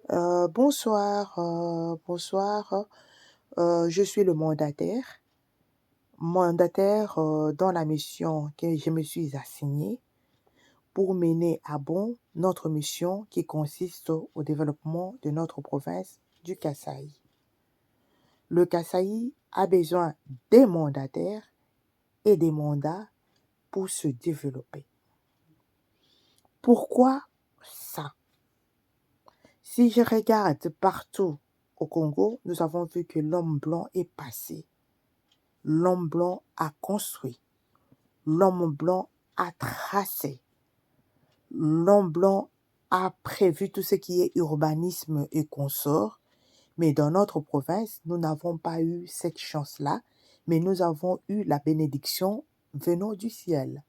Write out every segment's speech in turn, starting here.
Bonsoir. Je suis le mandataire dans la mission que je me suis assignée pour mener à bon notre mission qui consiste au développement de notre province du Kasaï. Le Kasaï a besoin des mandataires et des mandats pour se développer. Pourquoi ça? Si je regarde partout au Congo, nous avons vu que l'homme blanc est passé. L'homme blanc a construit. L'homme blanc a tracé. L'homme blanc a prévu tout ce qui est urbanisme et consorts. Mais dans notre province, nous n'avons pas eu cette chance-là, mais nous avons eu la bénédiction venant du ciel.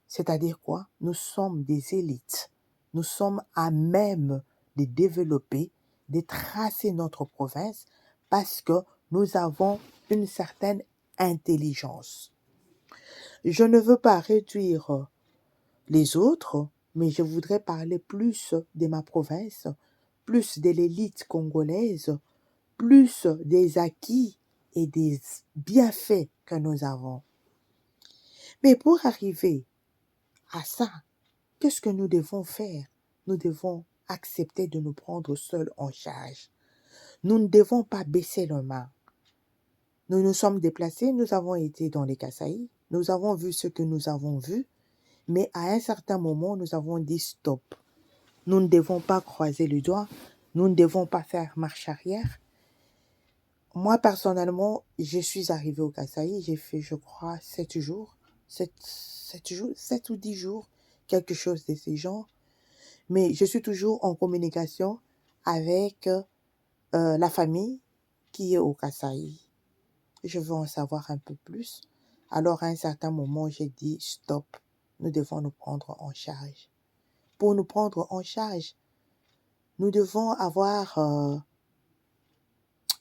C'est-à-dire quoi? Nous sommes des élites. Nous sommes à même de développer, de tracer notre province parce que nous avons une certaine intelligence. Je ne veux pas réduire les autres, mais je voudrais parler plus de ma province, plus de l'élite congolaise, plus des acquis et des bienfaits que nous avons. Mais pour arriver à ça, qu'est-ce que nous devons faire? Nous devons accepter de nous prendre seuls en charge. Nous ne devons pas baisser les mains. Nous nous sommes déplacés, nous avons été dans les Kasaï, nous avons vu ce que nous avons vu, mais à un certain moment, nous avons dit stop. Nous ne devons pas croiser les doigts, nous ne devons pas faire marche arrière. Moi, personnellement, je suis arrivée au Kasaï, j'ai fait, je crois, 7 jours, 7 ou 10 jours, quelque chose de ces genres. Mais je suis toujours en communication avec la famille qui est au Kasaï. Je veux en savoir un peu plus. Alors, à un certain moment, j'ai dit stop, nous devons nous prendre en charge. Pour nous prendre en charge, nous devons avoir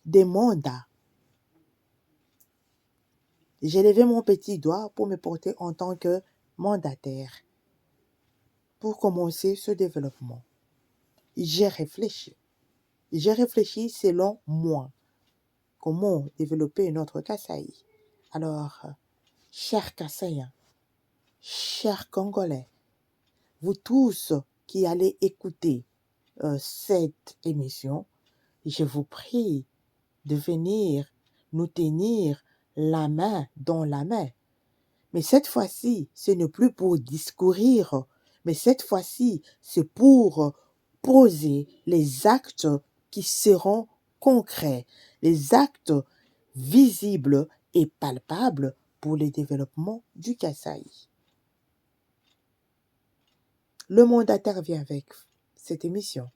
des mandats. J'ai levé mon petit doigt pour me porter en tant que mandataire pour commencer ce développement. J'ai réfléchi. J'ai réfléchi selon moi. Comment développer notre Kasaï? Alors, chers Kasaïens, chers Congolais, vous tous qui allez écouter cette émission, je vous prie de venir nous tenir la main dans la main. Mais cette fois-ci, ce n'est plus pour discourir, mais cette fois-ci, c'est pour poser les actes qui seront concrets, les actes visibles et palpables pour le développement du Kasaï. Le mandataire vient avec cette émission.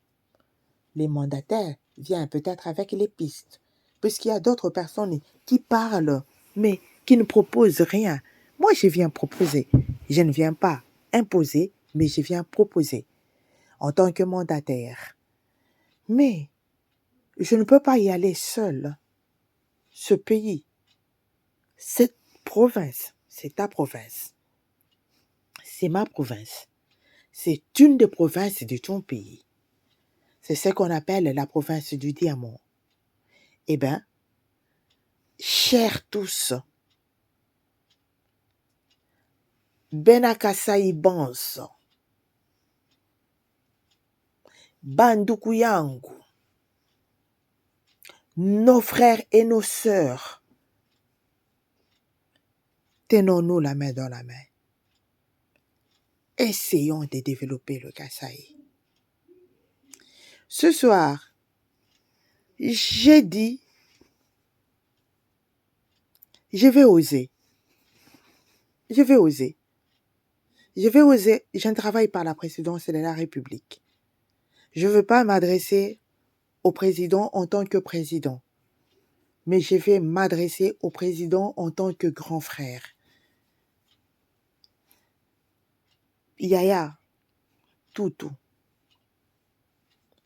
Les mandataires viennent peut-être avec les pistes, puisqu'il y a d'autres personnes qui parlent, mais qui ne proposent rien. Moi, je viens proposer. Je ne viens pas imposer, mais je viens proposer en tant que mandataire. Mais je ne peux pas y aller seul. Ce pays, cette province, c'est ta province. C'est ma province. C'est une des provinces de ton pays. C'est ce qu'on appelle la province du diamant. Eh bien, chers tous, Benakasaï Banso, Banduku yangu, nos frères et nos sœurs, tenons-nous la main dans la main. Essayons de développer le Kasaï. Ce soir, j'ai dit, je vais oser. Je ne travaille pas à la présidence de la République. Je ne veux pas m'adresser au président en tant que président, mais je vais m'adresser au président en tant que grand frère. Yaya, Toutou,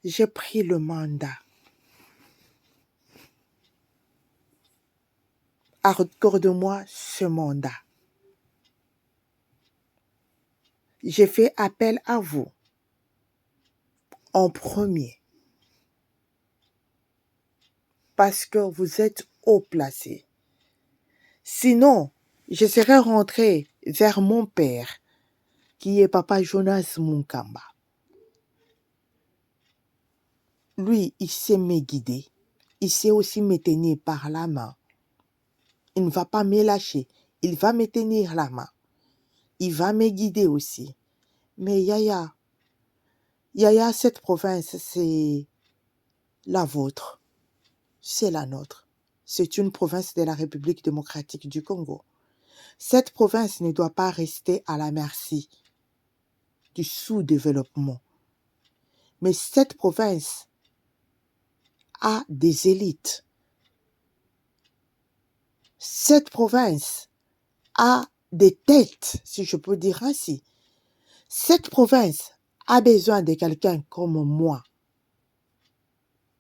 j'ai pris le mandat. Accorde-moi ce mandat. J'ai fait appel à vous en premier. parce que vous êtes haut placé. Sinon, je serais rentré vers mon père, qui est Papa Jonas Munkamba. Lui, il sait me guider. Il sait aussi me tenir par la main. Il ne va pas me lâcher. Il va me tenir la main. Il va me guider aussi. Mais Yaya, cette province, c'est la vôtre. C'est la nôtre. C'est une province de la République démocratique du Congo. Cette province ne doit pas rester à la merci du sous-développement. Mais cette province a des élites. Cette province a des têtes, si je peux dire ainsi. Cette province a besoin de quelqu'un comme moi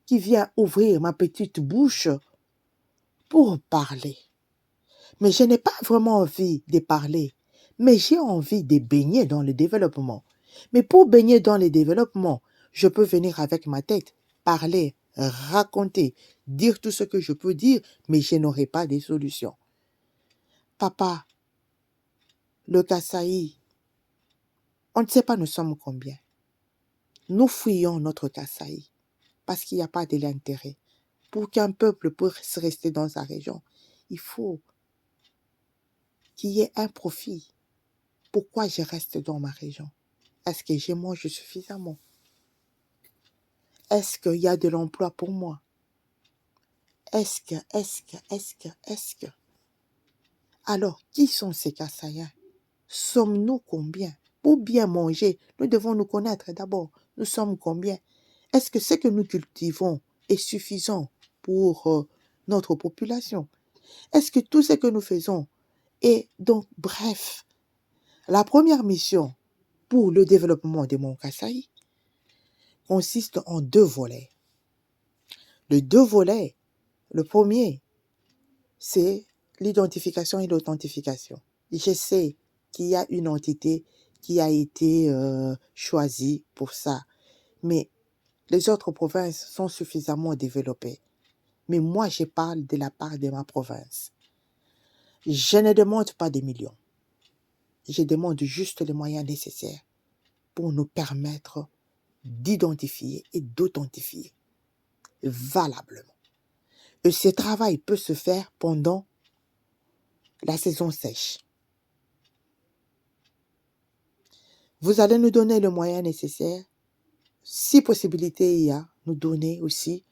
qui vient ouvrir ma petite bouche pour parler. Mais je n'ai pas vraiment envie de parler, mais j'ai envie de baigner dans le développement. Mais pour baigner dans le développement, je peux venir avec ma tête, parler, raconter, dire tout ce que je peux dire, mais je n'aurai pas de solution. Papa, le Kasaï, on ne sait pas nous sommes combien. Nous fuyons notre Kasaï parce qu'il n'y a pas de l'intérêt. Pour qu'un peuple puisse rester dans sa région, il faut qu'il y ait un profit. Pourquoi je reste dans ma région? Est-ce que je mange suffisamment? Est-ce qu'il y a de l'emploi pour moi? Est-ce que? Alors, qui sont ces Kassaïens? Sommes-nous combien? Pour bien manger, nous devons nous connaître d'abord. Nous sommes combien? Est-ce que ce que nous cultivons est suffisant pour notre population? Est-ce que tout ce que nous faisons est donc, bref, la première mission pour le développement de mon Kasaï consiste en 2 volets. Les 2 volets, le premier, c'est l'identification et l'authentification. Je sais qu'il y a une entité qui a été choisie pour ça, mais les autres provinces sont suffisamment développées. Mais moi, je parle de la part de ma province. Je ne demande pas des millions. Je demande juste les moyens nécessaires pour nous permettre d'identifier et d'authentifier valablement. Et ce travail peut se faire pendant la saison sèche. Vous allez nous donner le moyen nécessaire. Si possibilité il y a, nous donner aussi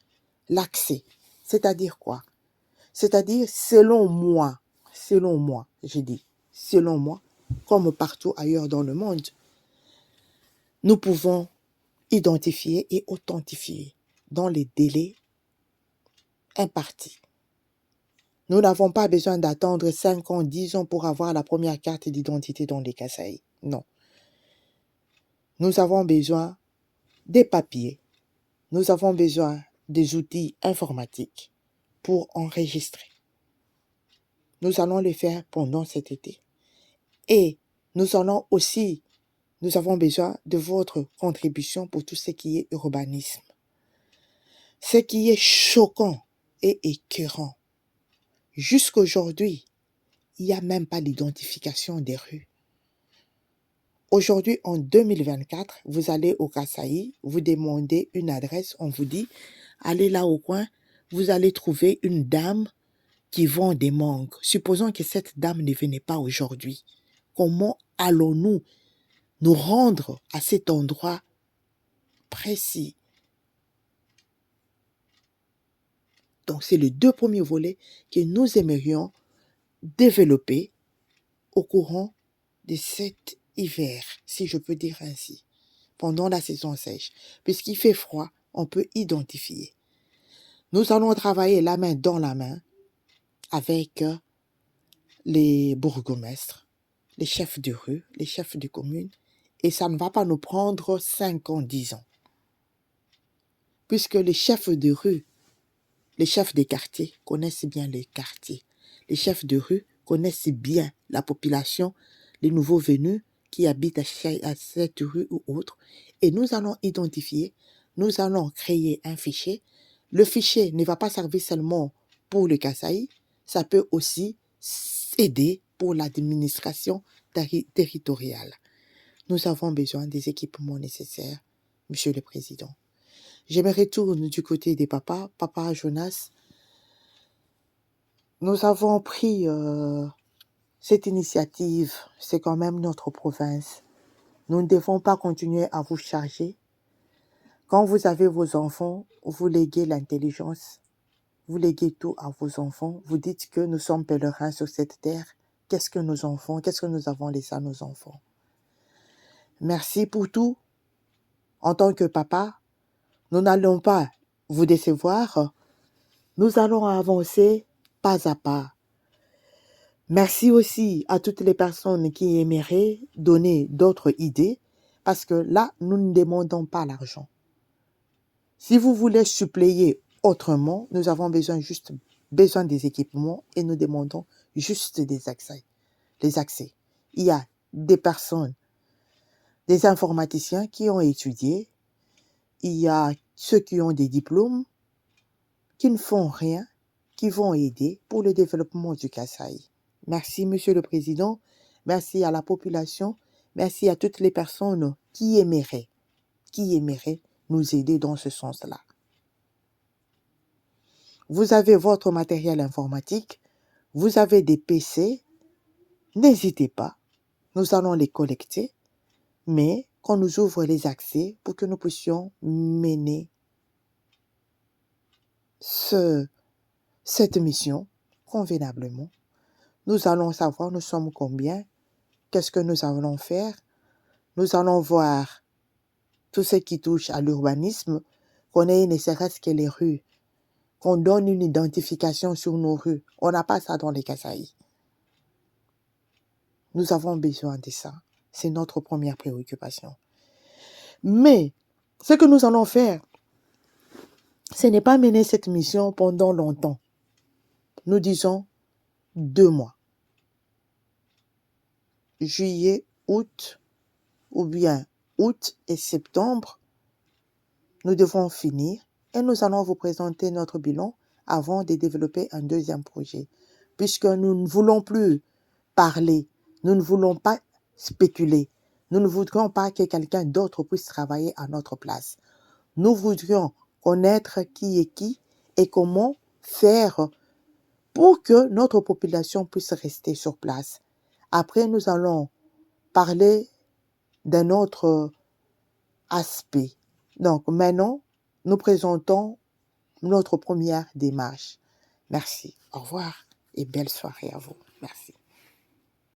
l'accès. C'est-à-dire quoi? C'est-à-dire selon moi, j'ai dit, selon moi, comme partout ailleurs dans le monde, nous pouvons identifier et authentifier dans les délais impartis. Nous n'avons pas besoin d'attendre 5 ans, 10 ans pour avoir la première carte d'identité dans les Kasaï. Non. Nous avons besoin des papiers. Nous avons besoin des outils informatiques pour enregistrer. Nous allons le faire pendant cet été. Et nous avons besoin de votre contribution pour tout ce qui est urbanisme. Ce qui est choquant et écœurant. Jusqu'aujourd'hui, il n'y a même pas l'identification des rues. Aujourd'hui, en 2024, vous allez au Kasaï, vous demandez une adresse, on vous dit, allez là au coin, vous allez trouver une dame qui vend des mangues. Supposons que cette dame ne venait pas aujourd'hui. Comment allons-nous nous rendre à cet endroit précis? Donc, c'est les 2 premiers volets que nous aimerions développer au courant de cet hiver, si je peux dire ainsi, pendant la saison sèche. Puisqu'il fait froid, on peut identifier. Nous allons travailler la main dans la main avec les bourgmestres, les chefs de rue, les chefs de commune, et ça ne va pas nous prendre 5 ans, 10 ans. Puisque les chefs de rue, les chefs des quartiers connaissent bien les quartiers. Les chefs de rue connaissent bien la population, les nouveaux venus qui habitent à cette rue ou autre. Et nous allons identifier, nous allons créer un fichier, le fichier ne va pas servir seulement pour le Kasaï, ça peut aussi aider pour l'administration territoriale. Nous avons besoin des équipements nécessaires, Monsieur le Président. Je me retourne du côté des papas. Papa Jonas, nous avons pris cette initiative. C'est quand même notre province. Nous ne devons pas continuer à vous charger. Quand vous avez vos enfants, vous léguez l'intelligence. Vous léguez tout à vos enfants. Vous dites que nous sommes pèlerins sur cette terre. Qu'est-ce que nos enfants, qu'est-ce que nous avons laissé à nos enfants? Merci pour tout. En tant que papa, nous n'allons pas vous décevoir. Nous allons avancer pas à pas. Merci aussi à toutes les personnes qui aimeraient donner d'autres idées, parce que là, nous ne demandons pas l'argent. Si vous voulez suppléer autrement, nous avons besoin des équipements et nous demandons juste des accès. Les accès. Il y a des personnes, des informaticiens qui ont étudié, il y a ceux qui ont des diplômes, qui ne font rien, qui vont aider pour le développement du Kasaï. Merci, Monsieur le Président. Merci à la population. Merci à toutes les personnes qui aimeraient nous aider dans ce sens-là. Vous avez votre matériel informatique, vous avez des PC, n'hésitez pas, nous allons les collecter, mais qu'on nous ouvre les accès pour que nous puissions mener cette mission convenablement. Nous allons savoir nous sommes combien, qu'est-ce que nous allons faire. Nous allons voir tout ce qui touche à l'urbanisme, qu'on ait ne serait-ce que les rues, qu'on donne une identification sur nos rues. On n'a pas ça dans les Kasaï. Nous avons besoin de ça. C'est notre première préoccupation. Mais ce que nous allons faire, ce n'est pas mener cette mission pendant longtemps. Nous disons 2 mois. Juillet, août, ou bien août et septembre, nous devons finir et nous allons vous présenter notre bilan avant de développer un deuxième projet. Puisque nous ne voulons plus parler, nous ne voulons pas spéculer, nous ne voudrions pas que quelqu'un d'autre puisse travailler à notre place. Nous voudrions connaître qui est qui et comment faire pour que notre population puisse rester sur place. Après, nous allons parler d'un autre aspect. Donc maintenant, nous présentons notre première démarche. Merci. Au revoir et belle soirée à vous. Merci.